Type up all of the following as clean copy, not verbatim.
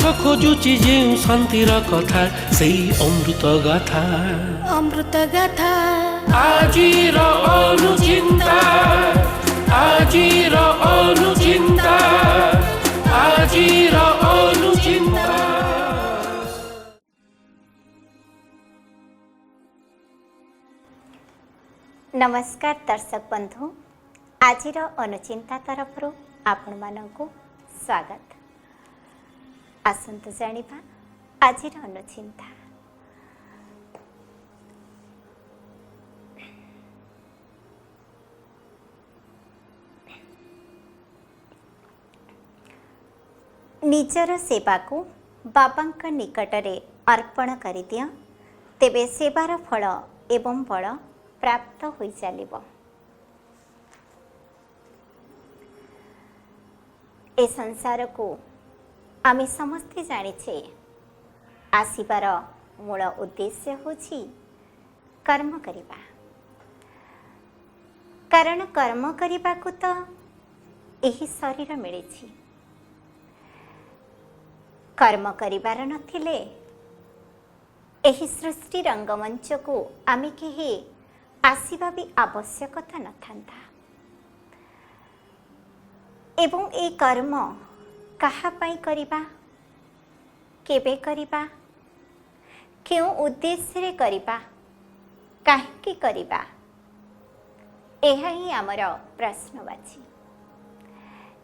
खोजुची जेउ शांतिर कथा सेई अमृत गाथा अमृत गाथा आजिर अनुचिंता आजिर अनुचिंता आजिर अनुचिंता। नमस्कार दर्शक बंधु, आजिर अनुचिंता तरफ आपण मानकु स्वागत। आसंतु जानिबा आजिर अनुचिंता। निजर सेवा को बाबा निकटरे अर्पण कर दिया, तेबे सेवार फल एवं बल प्राप्त हो चलिब। ए संसार को आमे समस्ते जानिछे आसीबार मूल उद्देश्य होछि कर्म करिबा। कारण कर्म करिबा को तो एही शरीर मिलिछि। कर्म करिबार नथिले एही सृष्टि रंगमंच को आमे केही आसीबा भी आवश्यकता न थांता। एवं ए कर्म कहा पाई करिबा, केबे करिबा, क्यों उद्देश्य रे करिबा, काहेकि करिबा, एहा ही आमर प्रश्नवाची।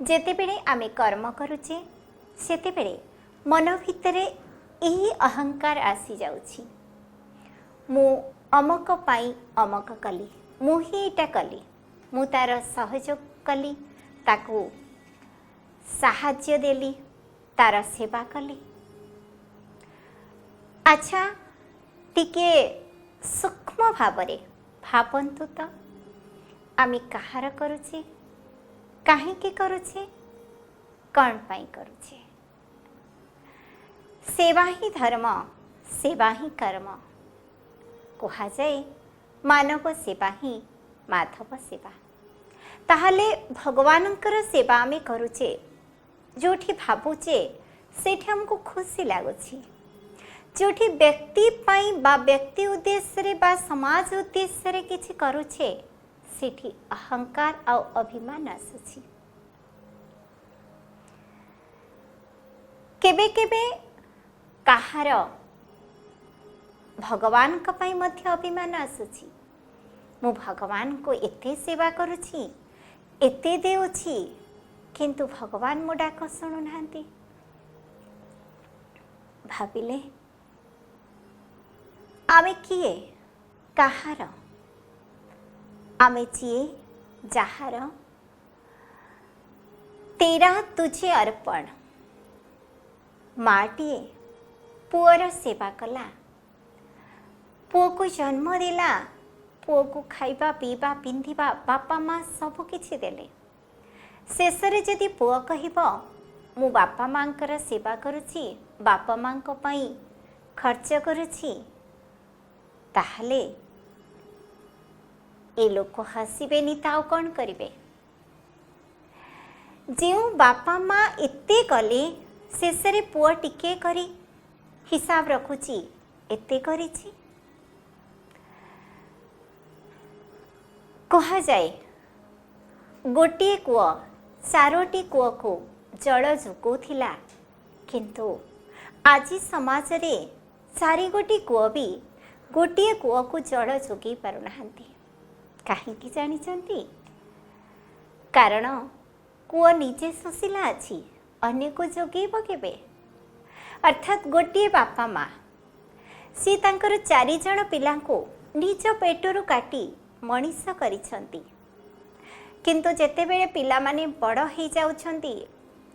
जेतेबेले आमे कर्म करुचे सेतेबेले मन भितरे एही अहंकार आसी जाउछि। मु अमक पाई अमक कली, मु ही एटा कली, मु तार सहयोग कली, ताकू साहाଯ୍य देली, तार सेवा कली। अच्छा टिके सूक्ष्म भावरे भावंतु तो आमी कहार करुचे, काहेकि करुचे, कौन पाई करुचे। सेवा ही धर्म, सेवा ही कर्म कहा जाए। मानव सेवा ही माधव सेवा। ताहले भगवानंकर सेवा आमे करुचे, जोठी भावुचे सेठी हमको खुशी लागुछि। जोठी व्यक्ति पाई बा व्यक्ति उद्देश्य रे बा समाज उद्देश्य रे किछि करुचे सेठी अहंकार आ अभिमान आसुछि। केबे केबे काहार भगवान का पाई मध्य अभिमान आसुछि। मु भगवान को एते सेवा करुछि, एते देउछि, किंतु भगवान मो डाक शुणु नांती। भाविले आमे किए काहार, आमे जिए जाहार। तेरा तुझे अर्पण। माटीए पुअर सेवा कला, पुओ को जन्म देला, पुओ को खाइबा पीबा पिंधिबा बापा माँ सब किछि देले। शेषरे जदि पुओ कहिब मु बापा मांकर सेवा करुछि, बापा मां को पई खर्च करुछि, ताहले ए लोक हसिबेनी ताऊ कौन करिवे। जेउ बापा माँ एते कले शेषरे पुओ टिके करी हिसाब रखुछि, एते करिछि। कहा जाए गोटे कूଅ चारोटी कूଅ को जल जोगौथिला, किंतु आज समाज रे चारि गोटी कूଅ भी गोटे कूଅ को जल जोगई पारु नाहंती। काहेकि जानिचंती? कारण कूଅ निजे सुशीला अछि, अन्य को जोगेब केबे। अर्थात गोटे बापा माँ सी तांकर 4 जण पिलांको निज पेटरू काटी मनीष करिछंती, किंतु जेतेबेले पिला माने बड़ हो जाउछंती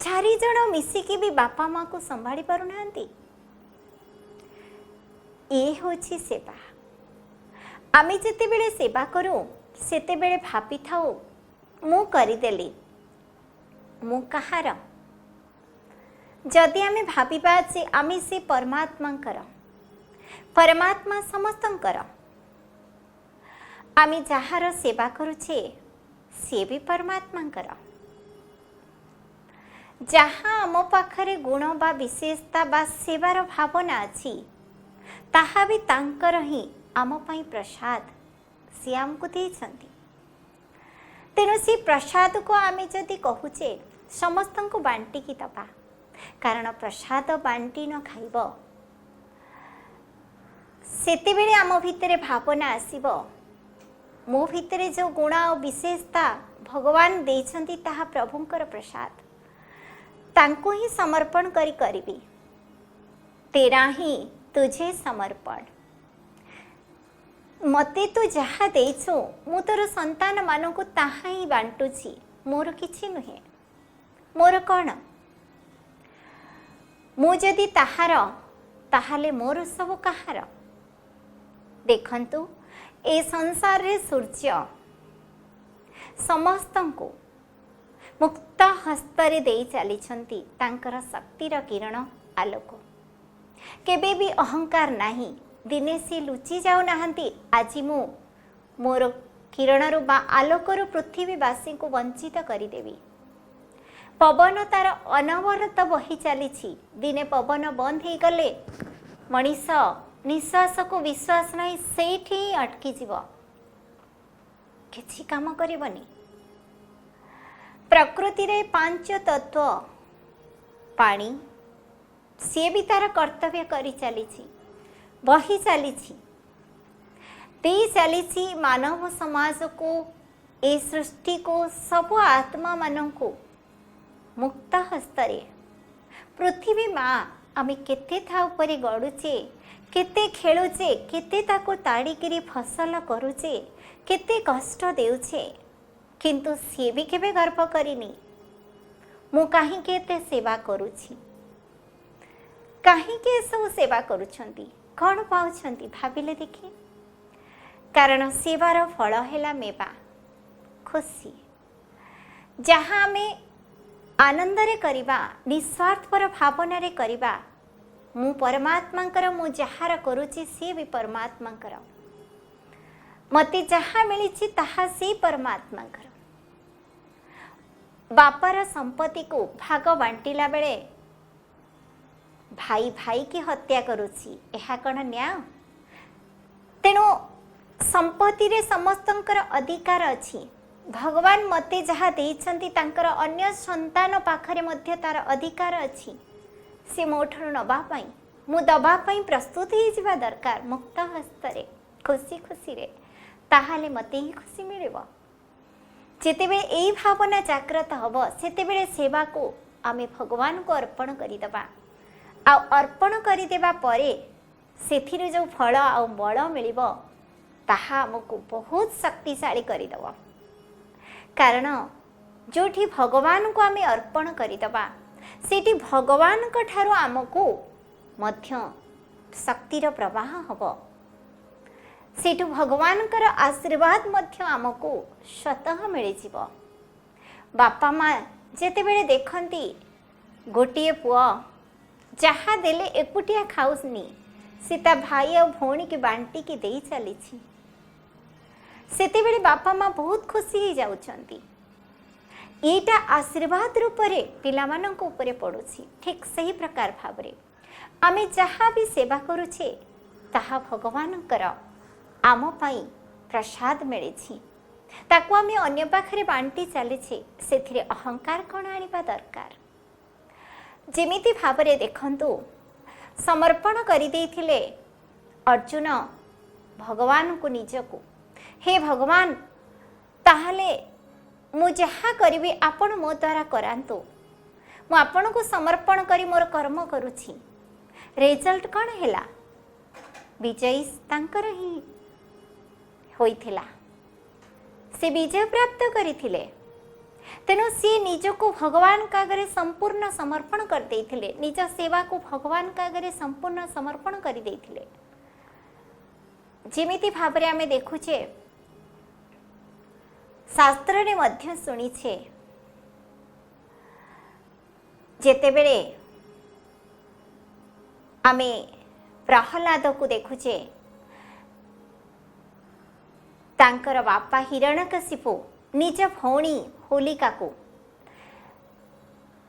4 जण मिसिकी भी बापा माँ को संभाली पारु नाहंती। ये होछि सेवा। आमे जेतेबेले सेवा करू सेतेबेले भाबी थाउ मु करिदेली, मु कहार। जदि आमे भाबिबा जे आमे से परमात्मांकर, परमात्मा समस्तंकर, आमे जहार सेवा करुछे सी भी परमात्मांकर। जहाँ आम पाखरे गुण बा विशेषता बा सेवार भावना अच्छी ताहा भी तांकर ही आम पाई प्रसाद सी आमको देइछंती। तेणु से प्रसाद को आमे जदि कहूचे समस्त को बांटी की दबा, कारण प्रसाद बांटी न खाइब सेते बेले आम भितरे भावना आसीबो मो भितरे जो गुण और विशेषता भगवान देइछंती ताहा प्रभुंकर प्रसाद तांको ही समर्पण करी करिबी। तेरा ही तुझे समर्पण, मते तू जहा देइछु मु तोर संतान मानकु ताहा ही बांटुछि, मोर किछि नुहे, मोर कौन, मु जदि ताहार ताहाले मोर सब कहार। देखंतु ए संसार रे सूर्य समस्तंको मुक्त हस्तरे देई चलीछंती तांकर शक्तिर किरण आलोक। केबे भी अहंकार नाही, दिने से लुचि जाऊ नाहंती। आज मु मोर किरणरु बा आलोकरु पृथ्वीवासी को वंचित करिदेवी। पवन तार अनवरत बही चलीछि, दिने पवन बंद हो गले मनीष निश्वास को विश्वास नहीं सेठी ही अटकी जीव, किछि काम करिबनी। प्रकृति रे पांच तत्व पानी सी भी तार कर्तव्य करी चलीछि, बही चलीछि, दे चलीछि मानव समाज को, ए सृष्टि को, सब आत्मा मान को मुक्त हस्तरे। पृथ्वी माँ आमे केते था उपरे गड़ुचे, केते खेलुचे, केते ताको ताड़िकी फसल करुचे, केते कष्ट देउचे, किंतु सी भी केबे गर्व करिनी मु काहे केते सेवा करुछि, काहे के सब सेवा करुछंती, कौन पाउछंती भाबिले देखी। कारण सेवार फल हैला मेवा खुशी, जहाँ आमे आनंद रे करिबा, निस्वार्थपर भावना रे करिबा। मु परमात्मांकर, मु जहार करुछि सी भी परमात्मांकर, मते जहाँ मिलिछि ताहा से परमात्मांकर। बापर संपत्ति को भाग बांटिला बेले भाई भाई की हत्या करुछि, एहा कण न्याय। तेणु संपत्ति रे समस्तंकर अधिकार अछि। भगवान मते जहाँ देइछंती तांकर अन्य संतान पाखरे मध्य तार अधिकार अछि। से मोठर नबा पाई मु दबा पाई प्रस्तुत ही जिबा दरकार, मुक्त हस्तरे खुशी खुशी रे, ताहाले मते ही खुशी मिलिबो। जेतेबेले एई भावना जागृत हबो सेतेबेले सेवा को आमे भगवान को अर्पण करिदबा। आ अर्पण करिदेबा परे सेथिरु जो फल आ बल मिलिबो ताहा हमको बहुत शक्तिशाली करिदबो। कारण जोठी भगवान को आमे अर्पण करिदबा सेठी भगवान को ठारो आमको मध्य शक्तिर प्रवाह हबो। सेठु भगवान कर आशीर्वाद मध्य आमको स्वतः मिल जीवो। बापा माँ जेते बेले देखंती गोटिए पुआ जहा देले एकुटिया खाउसनी, सीता भाई और भौणी की बांटी की देई चलीछि, सेते बेले बापा माँ बहुत खुशी हो जाउछंती। एटा आशीर्वाद रूप रे पिलामानंको उपरे पड़ुछि। ठीक सही प्रकार भावरे आमे जहाँ भी सेवा करुछे ताहा भगवानकर आम पाई प्रसाद मिलिछि, ताकू आमे अन्य पाखरे बांटी चलीछे, सेथिरे अहंकार कौन आनिबा दरकार। जेमिति भावरे देखंतु समर्पण करि देइथिले अर्जुन भगवान को निजको, हे भगवान ताहले मु जहाँ करी आपण मो द्वारा करांतु, मु आपण को समर्पण करी मोर कर्म करुछि। रिजल्ट कौन हैला? विजयी तांकर ही होइथिला, से विजय प्राप्त करिथिले। तेणु सी निजको भगवान का आगे संपूर्ण समर्पण कर देइथिले, निज सेवा को भगवान का आगे संपूर्ण समर्पण करि देइथिले। जेमिति भाबरे आमे देखुछे शास्त्र रे मध्य सुनिछे, जेतेबेले आमे प्रहलाद को देखुछे, तांकर बापा हिरण्यकशिपु निज भौणी होलिका को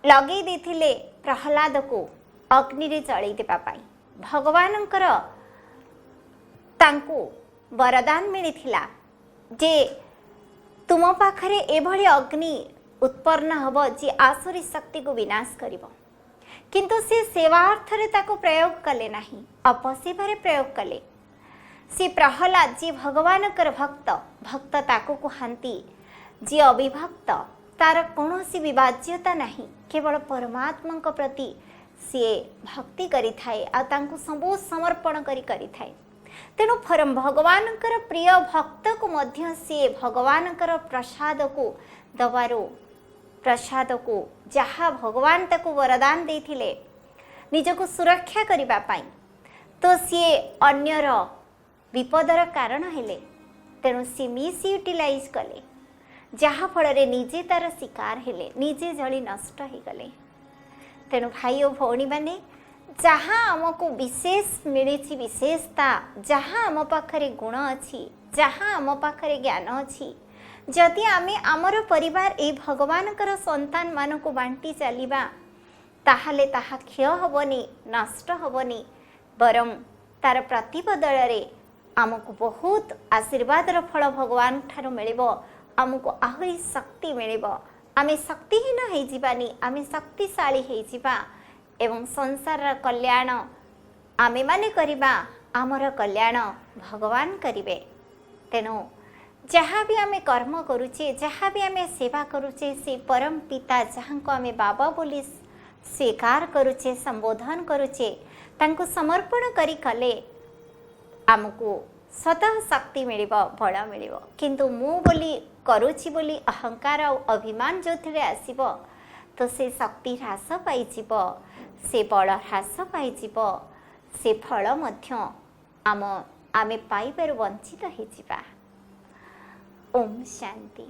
ଲଗେଇ ଦେଇଥିଲେ ପ୍ରହ୍ଲାଦକୁ ଅଗ୍ନିରେ ଜଳେଇ ଦେବା ପାଇଁ। ଭଗବାନଙ୍କର ତାଙ୍କୁ ବରଦାନ ମିଳିଥିଲା ଯେ ତୁମ ପାଖରେ ଏଭଳି ଅଗ୍ନି ଉତ୍ପନ୍ନ ହେବ ଯେ ଆସୁରୀ ଶକ୍ତିକୁ ବିନାଶ କରିବ। କିନ୍ତୁ ସେ ସେବା ଅର୍ଥରେ ତାକୁ ପ୍ରୟୋଗ କଲେ ନାହିଁ, ଅପସେବାରେ ପ୍ରୟୋଗ କଲେ। ସେ ପ୍ରହ୍ଲାଦ ଯିଏ ଭଗବାନଙ୍କର ଭକ୍ତ ତାକୁ କୁହନ୍ତି ଯିଏ ଅବିଭକ୍ତ, ତାର କୌଣସି ବିଭାଜ୍ୟତା ନାହିଁ, କେବଳ ପରମାତ୍ମାଙ୍କ ପ୍ରତି ସିଏ ଭକ୍ତି କରିଥାଏ ଆଉ ତାଙ୍କୁ ସବୁ ସମର୍ପଣ କରିଥାଏ। ତେଣୁ ଭଗବାନଙ୍କର ପ୍ରିୟ ଭକ୍ତକୁ ମଧ୍ୟ ସିଏ ଭଗବାନଙ୍କର ପ୍ରସାଦକୁ ଯାହା ଭଗବାନ ତାକୁ ବରଦାନ ଦେଇଥିଲେ ନିଜକୁ ସୁରକ୍ଷା କରିବା ପାଇଁ, ତ ସିଏ ଅନ୍ୟର ବିପଦର କାରଣ ହେଲେ। ତେଣୁ ସିଏ ମିସ୍ୟୁଟିଲାଇଜ୍ କଲେ, ଯାହାଫଳରେ ନିଜେ ତାର ଶିକାର ହେଲେ, ନିଜେ ଜଳି ନଷ୍ଟ ହେଇଗଲେ। ତେଣୁ ଭାଇ ଓ ଭଉଣୀମାନେ, ଯାହା ଆମକୁ ବିଶେଷ ମିଳିଛି, ବିଶେଷତା ଯାହା ଆମ ପାଖରେ ଗୁଣ ଅଛି, ଯାହା ଆମ ପାଖରେ ଜ୍ଞାନ ଅଛି, ଯଦି ଆମେ ଆମର ପରିବାର ଏହି ଭଗବାନଙ୍କର ସନ୍ତାନମାନଙ୍କୁ ବାଣ୍ଟି ଚାଲିବା, ତାହେଲେ ତାହା କ୍ଷୟ ହେବନି, ନଷ୍ଟ ହେବନି, ବରଂ ତାର ପ୍ରତିବଦଳରେ ଆମକୁ ବହୁତ ଆଶୀର୍ବାଦର ଫଳ ଭଗବାନଙ୍କ ଠାରୁ ମିଳିବ। ଆମକୁ ଆହୁରି ଶକ୍ତି ମିଳିବ। ଆମେ ଶକ୍ତିହୀନ ହେଇଯିବାନି, ଆମେ ଶକ୍ତିଶାଳୀ ହେଇଯିବା ଏବଂ ସଂସାରର କଲ୍ୟାଣ ଆମେମାନେ କରିବା, ଆମର କଲ୍ୟାଣ ଭଗବାନ କରିବେ। ତେଣୁ ଯାହା ବି ଆମେ କର୍ମ କରୁଛେ, ଯାହା ବି ଆମେ ସେବା କରୁଛେ, ସେ ପରମ ପିତା ଯାହାଙ୍କୁ ଆମେ ବାବା ବୋଲି ସ୍ୱୀକାର କରୁଛେ, ସମ୍ବୋଧନ କରୁଛେ, ତାଙ୍କୁ ସମର୍ପଣ କରି କଲେ ଆମକୁ ସ୍ୱତଃ ଶକ୍ତି ମିଳିବ, ବଳ ମିଳିବ। କିନ୍ତୁ ମୁଁ ବୋଲି କରୁଛି ବୋଲି ଅହଙ୍କାର ଆଉ ଅଭିମାନ ଯେଉଁଥିରେ ଆସିବ, ତ ସେ ଶକ୍ତି ହ୍ରାସ ପାଇଯିବ, ସେ ବଳ ହ୍ରାସ ପାଇଯିବ, ସେ ଫଳ ମଧ୍ୟ ଆମେ ପାଇବାରୁ ବଞ୍ଚିତ ହେଇଯିବା। ଓମ୍ ଶାନ୍ତି।